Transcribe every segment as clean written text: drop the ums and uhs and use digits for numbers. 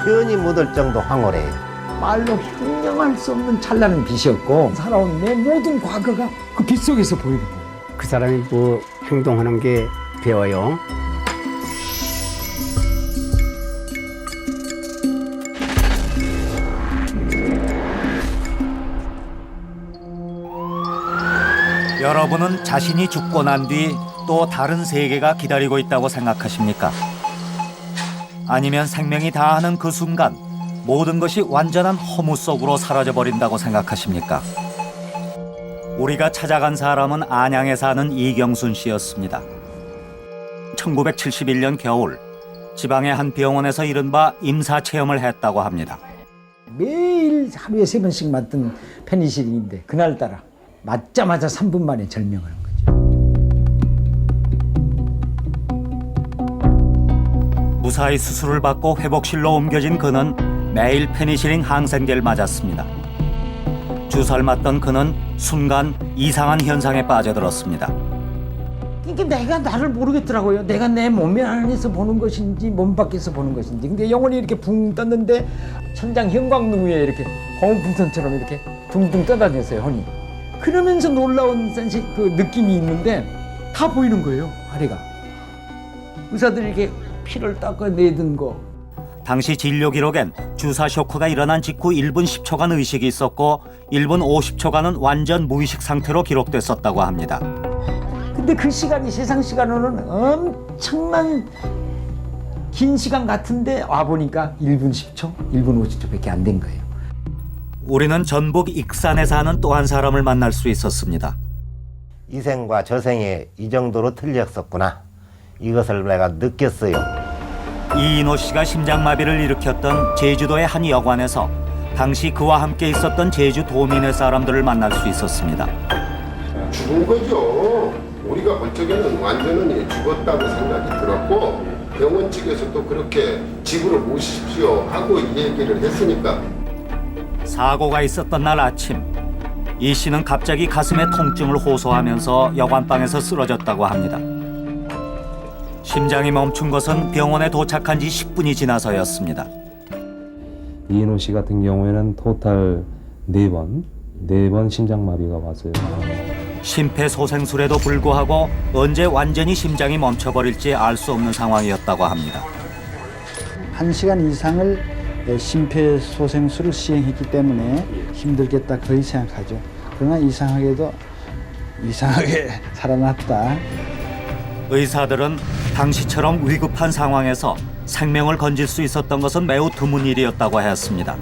편히 묻을 정도 황홀해요. 말로 형용할 수 없는 찬란한 빛이었고 살아온 내 모든 과거가 그 빛 속에서 보이는 거예요. 그 사람이 뭐 행동하는 게 배워요. 여러분은 자신이 죽고 난 뒤 또 다른 세계가 기다리고 있다고 생각하십니까? 아니면 생명이 다하는 그 순간 모든 것이 완전한 허무 속으로 사라져버린다고 생각하십니까? 우리가 찾아간 사람은 안양에 사는 이경순 씨였습니다. 1971년 겨울 지방의 한 병원에서 이른바 임사체험을 했다고 합니다. 매일 하루에 3번씩 맞던 페니실린인데 그날따라 맞자마자 3분 만에 절명을 한 거죠. 무사히 수술을 받고 회복실로 옮겨진 그는 매일 페니실린 항생제를 맞았습니다. 주사를 맞던 그는 순간 이상한 현상에 빠져들었습니다. 이게 내가 나를 모르겠더라고요. 내가 내 몸 안에서 보는 것인지 몸 밖에서 보는 것인지. 근데 영혼이 이렇게 붕 떴는데 천장 형광등 위에 이렇게 거울풍선처럼 이렇게 둥둥 떠다녔어요, 혼이. 그러면서 놀라운 그 느낌이 있는데 다 보이는 거예요, 아래가. 의사들이 이렇게 피를 닦아내던 거. 당시 진료 기록엔 주사 쇼크가 일어난 직후 1분 10초간 의식이 있었고 1분 50초간은 완전 무의식 상태로 기록됐었다고 합니다. 근데 그 시간이 세상 시간으로는 엄청난 긴 시간 같은데 와보니까 1분 10초, 1분 50초밖에 안 된 거예요. 우리는 전북 익산에 사는 또 한 사람을 만날 수 있었습니다. 이 생과 저 생에 이 정도로 틀렸었구나. 이것을 내가 느꼈어요. 이인호 씨가 심장마비를 일으켰던 제주도의 한 여관에서 당시 그와 함께 있었던 제주 도민의 사람들을 만날 수 있었습니다. 죽은 거죠. 우리가 볼 적에는 완전히 죽었다고 생각이 들었고 병원 측에서도 그렇게 집으로 모십시오 하고 이 얘기를 했으니까. 사고가 있었던 날 아침 이 씨는 갑자기 가슴에 통증을 호소하면서 여관방에서 쓰러졌다고 합니다. 심장이 멈춘 것은 병원에 도착한 지 10분이 지나서였습니다. 이인호 씨 같은 경우에는 토탈 4번 심장마비가 왔어요. 심폐소생술에도 불구하고 언제 완전히 심장이 멈춰버릴지 알 수 없는 상황이었다고 합니다. 1시간 이상을 심폐소생술을 시행했기 때문에 힘들겠다 거의 생각하죠. 그러나 이상하게 살아났다. 의사들은 당시처럼 위급한 상황에서 생명을 건질 수 있었던 것은 매우 드문 일이었다고 했습니다.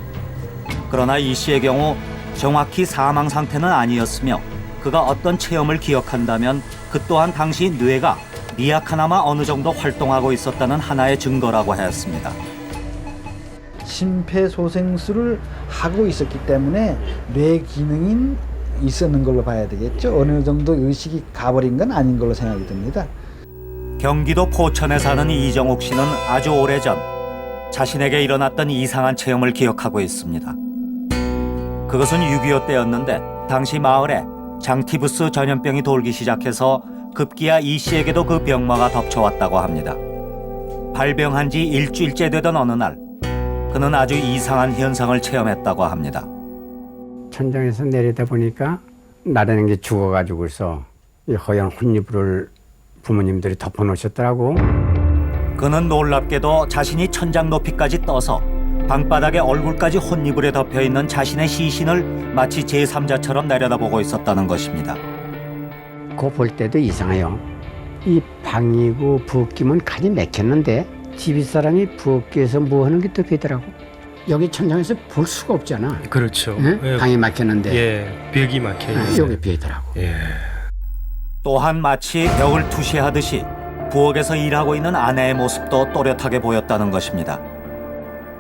그러나 이 씨의 경우 정확히 사망 상태는 아니었으며 그가 어떤 체험을 기억한다면 그 또한 당시 뇌가 미약하나마 어느 정도 활동하고 있었다는 하나의 증거라고 했습니다. 심폐소생술을 하고 있었기 때문에 뇌 기능이 있었는 걸로 봐야 되겠죠. 어느 정도 의식이 가버린 건 아닌 걸로 생각이 듭니다. 경기도 포천에 사는 이정욱 씨는 아주 오래전 자신에게 일어났던 이상한 체험을 기억하고 있습니다. 그것은 6.25 때였는데 당시 마을에 장티푸스 전염병이 돌기 시작해서 급기야 이 씨에게도 그 병마가 덮쳐왔다고 합니다. 발병한 지 일주일째 되던 어느 날 그는 아주 이상한 현상을 체험했다고 합니다. 천장에서 내리다 보니까 나라는 게 죽어가지고서 이 허연 혼이불을 부모님들이 덮어놓으셨더라고. 그는 놀랍게도 자신이 천장 높이까지 떠서 방바닥에 얼굴까지 혼이불에 덮여있는 자신의 시신을 마치 제3자처럼 내려다보고 있었다는 것입니다. 그거 볼 때도 이상해요. 이 방이고 부엌이면 간이 막혔는데 집윗사람이 부엌에서 뭐 하는 게 또 되더라고. 여기 천장에서 볼 수가 없잖아. 그렇죠. 응? 예, 방이 막혔는데 예, 벽이 막혀 있어요. 여기 비더라고. 예. 또한 마치 벽을 투시하듯이 부엌에서 일하고 있는 아내의 모습도 또렷하게 보였다는 것입니다.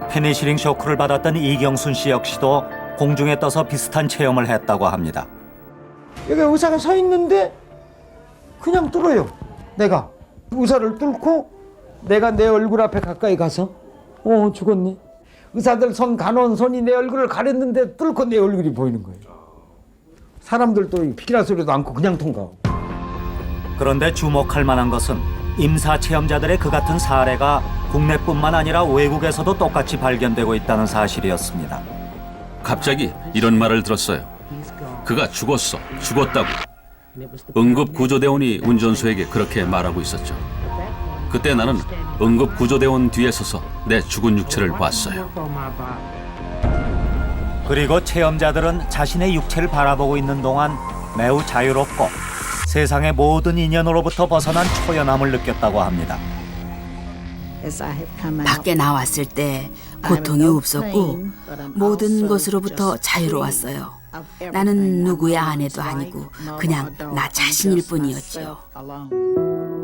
페니실린 쇼크를 받았던 이경순 씨 역시도 공중에 떠서 비슷한 체험을 했다고 합니다. 여기 의사가 서 있는데 그냥 뚫어요. 내가 의사를 뚫고 내가 내 얼굴 앞에 가까이 가서 죽었네. 의사들 간호원 손이 내 얼굴을 가렸는데 뚫고 내 얼굴이 보이는 거예요. 사람들도 피키라 소리도 않고 그냥 통과하고. 그런데 주목할 만한 것은 임사 체험자들의 그 같은 사례가 국내뿐만 아니라 외국에서도 똑같이 발견되고 있다는 사실이었습니다. 갑자기 이런 말을 들었어요. 그가 죽었어, 죽었다고. 응급구조대원이 운전수에게 그렇게 말하고 있었죠. 그때 나는 응급구조대원 뒤에 서서 내 죽은 육체를 봤어요. 그리고 체험자들은 자신의 육체를 바라보고 있는 동안 매우 자유롭고 세상의 모든 인연으로부터 벗어난 초연함을 느꼈다고 합니다. 밖에 나왔을 때 고통이 없었고 모든 것으로부터 자유로웠어요. 나는 누구의 아내도 아니고 그냥 나 자신일 뿐이었지요.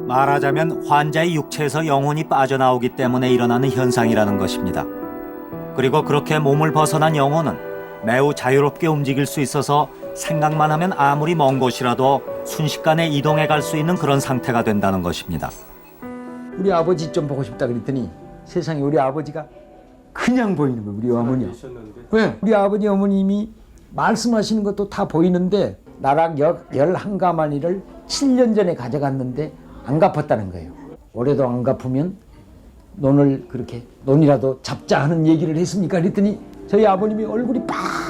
말하자면 환자의 육체에서 영혼이 빠져나오기 때문에 일어나는 현상이라는 것입니다. 그리고 그렇게 몸을 벗어난 영혼은 매우 자유롭게 움직일 수 있어서 생각만 하면 아무리 먼 곳이라도 순식간에 이동해 갈 수 있는 그런 상태가 된다는 것입니다. 우리 아버지 좀 보고 싶다 그랬더니 세상에 우리 아버지가 그냥 보이는 거예요. 우리 어머니. 왜? 우리 아버지 어머님이 말씀하시는 것도 다 보이는데 나랑 11가마니를 7년 전에 가져갔는데 안 갚았다는 거예요. 올해도 안 갚으면 논을 그렇게 논이라도 잡자 하는 얘기를 했습니까? 그랬더니 저희 아버님이 얼굴이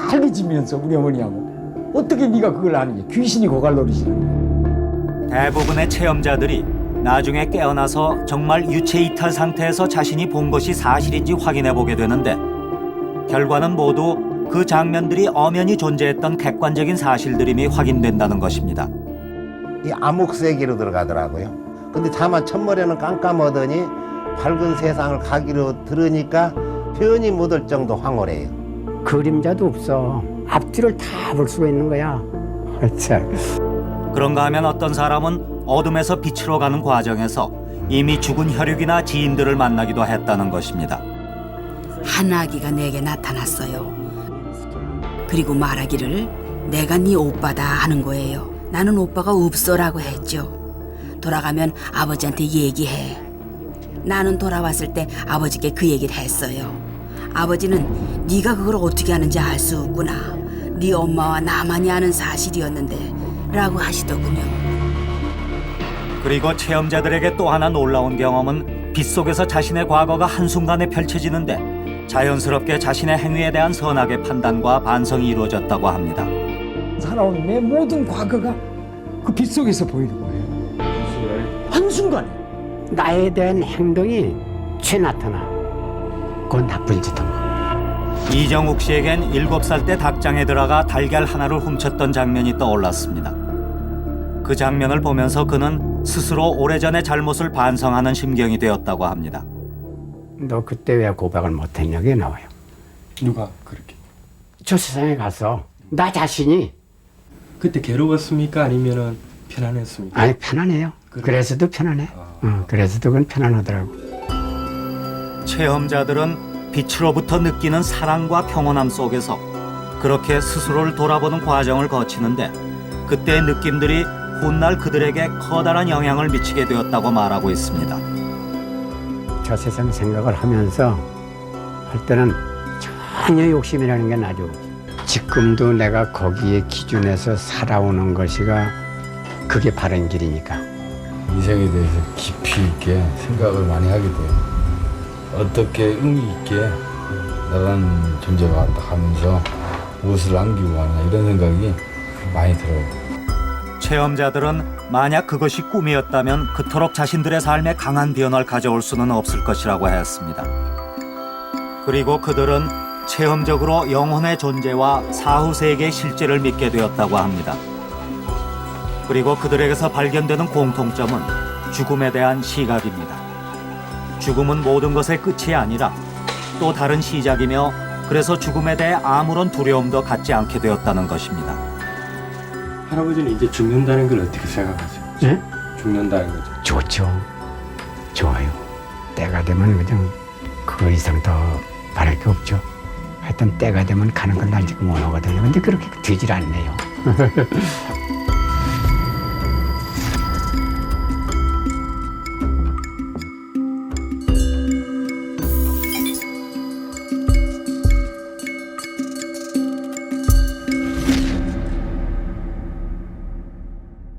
빨개지면서 우리 어머니하고 어떻게 네가 그걸 아느냐. 귀신이 고갈 노릇이라는 거예요. 대부분의 체험자들이 나중에 깨어나서 정말 유체 이탈 상태에서 자신이 본 것이 사실인지 확인해 보게 되는데 결과는 모두 그 장면들이 엄연히 존재했던 객관적인 사실들임이 확인된다는 것입니다. 이 암흑 세계로 들어가더라고요. 근데 다만 첫머리는 깜깜하더니 밝은 세상을 가기로 들으니까 표현이 못할 정도 황홀해요. 그림자도 없어. 앞뒤를 다 볼 수가 있는 거야. 참. 그런가 하면 어떤 사람은 어둠에서 빛으로 가는 과정에서 이미 죽은 혈육이나 지인들을 만나기도 했다는 것입니다. 한 아기가 내게 나타났어요. 그리고 말하기를 내가 네 오빠다 하는 거예요. 나는 오빠가 없어라고 했죠. 돌아가면 아버지한테 얘기해. 나는 돌아왔을 때 아버지께 그 얘기를 했어요. 아버지는 네가 그걸 어떻게 아는지 알 수 없구나. 네 엄마와 나만이 아는 사실이었는데 라고 하시더군요. 그리고 체험자들에게 또 하나 놀라운 경험은 빛 속에서 자신의 과거가 한순간에 펼쳐지는데 자연스럽게 자신의 행위에 대한 선악의 판단과 반성이 이루어졌다고 합니다. 살아온 내 모든 과거가 그 빛 속에서 보이는 거예요. 한순간에. 나에 대한 행동이 죄 나타나. 그건 나쁜 짓 한 거. 이정욱 씨에겐 7살 때 닭장에 들어가 달걀 하나를 훔쳤던 장면이 떠올랐습니다. 그 장면을 보면서 그는 스스로 오래전의 잘못을 반성하는 심경이 되었다고 합니다. 너 그때 왜 고백을 못했냐? 그게 나와요. 누가 그렇게? 저 세상에 가서 나 자신이 그때 괴로웠습니까? 아니면은 편안했습니까? 아니 편안해요. 그래서도 편안해. 그래서도 그건 편안하더라고. 체험자들은 빛으로부터 느끼는 사랑과 평온함 속에서 그렇게 스스로를 돌아보는 과정을 거치는데 그때의 느낌들이 훗날 그들에게 커다란 영향을 미치게 되었다고 말하고 있습니다. 저 세상 생각을 하면서 할 때는 전혀 욕심이라는 게 나죠. 지금도 내가 거기에 기준에서 살아오는 것이가 그게 바른 길이니까. 인생에 대해서 깊이 있게 생각을 많이 하게 돼요. 어떻게 의미 있게 나라는 존재가 왔다 하면서 무엇을 남기고 가나 이런 생각이 많이 들어요. 체험자들은 만약 그것이 꿈이었다면 그토록 자신들의 삶에 강한 변화를 가져올 수는 없을 것이라고 했습니다. 그리고 그들은 체험적으로 영혼의 존재와 사후세계의 실제를 믿게 되었다고 합니다. 그리고 그들에게서 발견되는 공통점은 죽음에 대한 시각입니다. 죽음은 모든 것의 끝이 아니라 또 다른 시작이며 그래서 죽음에 대해 아무런 두려움도 갖지 않게 되었다는 것입니다. 할아버지는 이제 죽는다는 걸 어떻게 생각하세요? 네? 죽는다는 거죠. 좋죠. 좋아요. 때가 되면 그냥 그 이상 더 바랄 게 없죠. 하여튼 때가 되면 가는 건 난 지금 원하거든요. 근데 그렇게 되질 않네요.